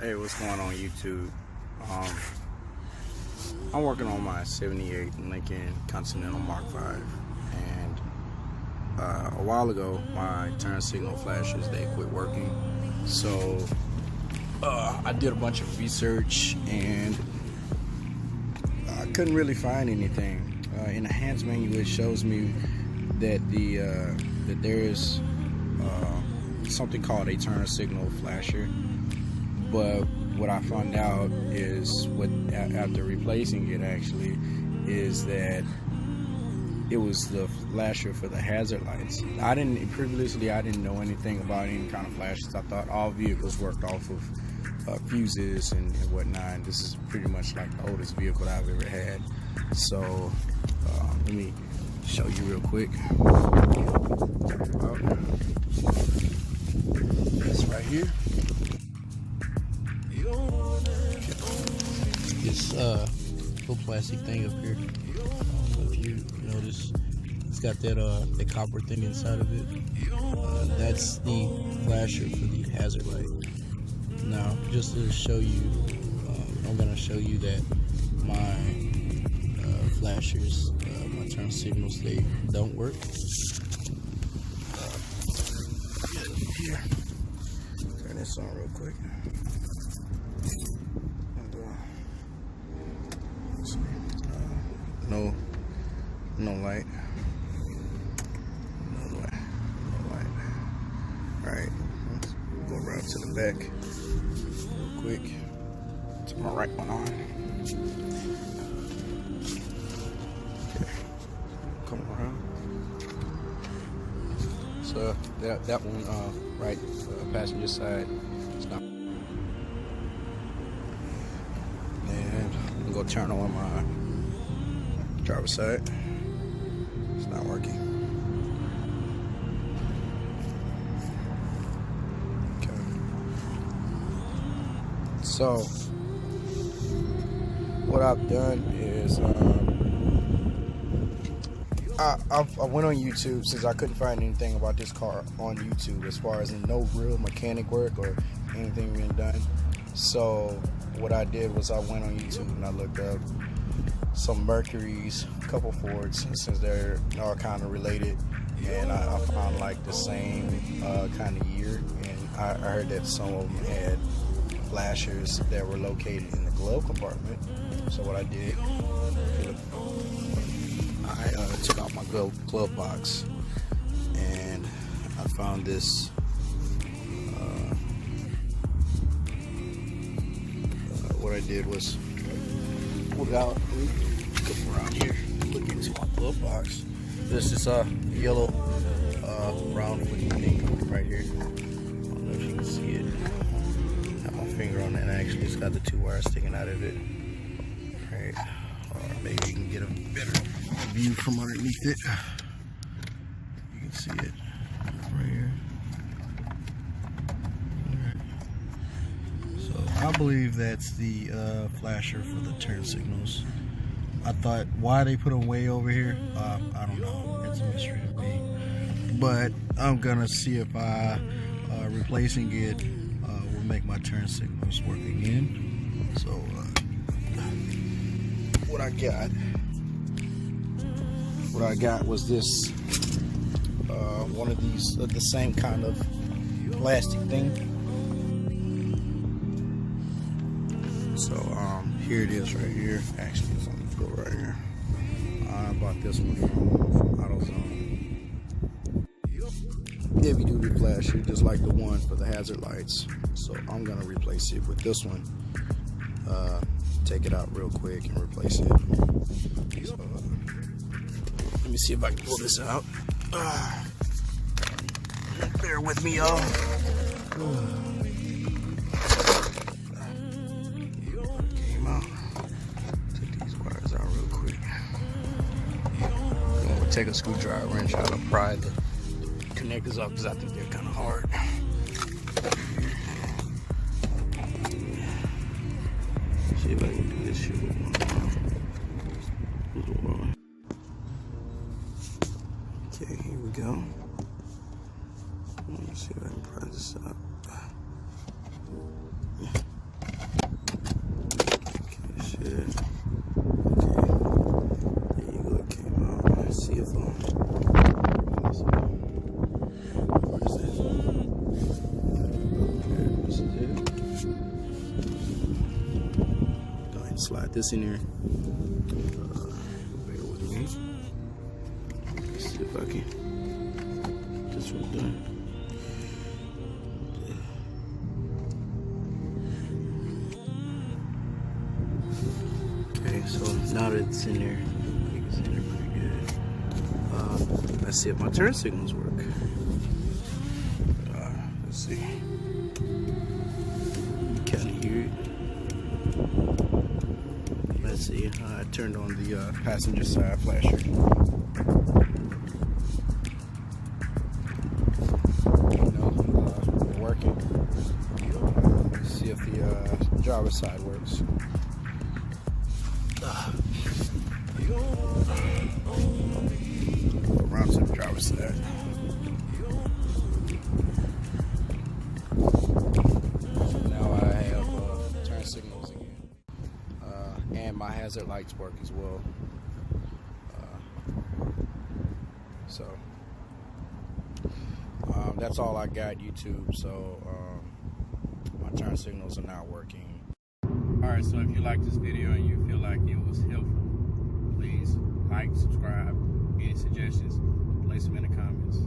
Hey, what's going on YouTube? I'm working on my 78 Lincoln Continental Mark V, and a while ago my turn signal flashers, they quit working. So I did a bunch of research and I couldn't really find anything. In the HANS menu, it shows me that that there is something called a turn signal flasher. But what I found out is, after replacing it actually, is that it was the flasher for the hazard lights. Previously I didn't know anything about any kind of flashes. I thought all vehicles worked off of fuses and whatnot. And this is pretty much like the oldest vehicle I've ever had. So let me show you real quick. This right here. This little plastic thing up here. I don't know if you notice, it's got that copper thing inside of it. That's the flasher for the hazard light. Now, just to show you, I'm gonna show you that my flashers, my turn signals, they don't work. Here, turn this on real quick. No light. No light. Alright, let's go around to the back real quick. Turn my right one on. Okay, come around. So that one, right, passenger side, it's not. And I'm gonna turn on my driver's side. It's not working. Okay. So what I've done is I went on YouTube, since I couldn't find anything about this car on YouTube as far as no real mechanic work or anything being done. So what I did was I went on YouTube and I looked up some Mercuries, a couple Fords, since they're all kind of related, and I found like the same kind of year, and I heard that some of them had flashers that were located in the glove compartment. So what I did, I took out my glove box and I found this what I did was pull it out, come around here, look into my glove box. This is a yellow round looking thing right here. I don't know if you can see it. Got my finger on it, and actually it's got the two wires sticking out of it. Right, or maybe you can get a better view from underneath it. You can see it right here. I believe that's the flasher for the turn signals. I thought, why they put them way over here, I don't know. It's a mystery to me. But I'm gonna see if replacing it will make my turn signals work again. So what I got was this one of these the same kind of plastic thing. So here it is right here. Actually, it's on the floor right here. I bought this one from AutoZone. Heavy duty flasher, just like the one for the hazard lights. So I'm gonna replace it with this one. Take it out real quick and replace it. So, let me see if I can pull this out. Bear with me, y'all. Take a screwdriver and try to pry the connectors off, because I think they're kind of hard. See if I can do this shit. Okay, here we go. Let me see if I can pry this up. slide this in there. Bear with me. Let's see if I can get this one done. Okay, so now that it's in there, I think it's in there pretty good. Let's see if my turn signals work. Let's see. Kind of hear it. Let's see. I turned on the passenger side flasher. Working. Let's see if the driver's side works. Around to the driver's side. Now I have turn signals again, and my hazard lights work as well. That's all I got, YouTube. So my turn signals are not working. Alright, so if you like this video and you feel like it was helpful, please like, subscribe. Any suggestions, place them in the comments.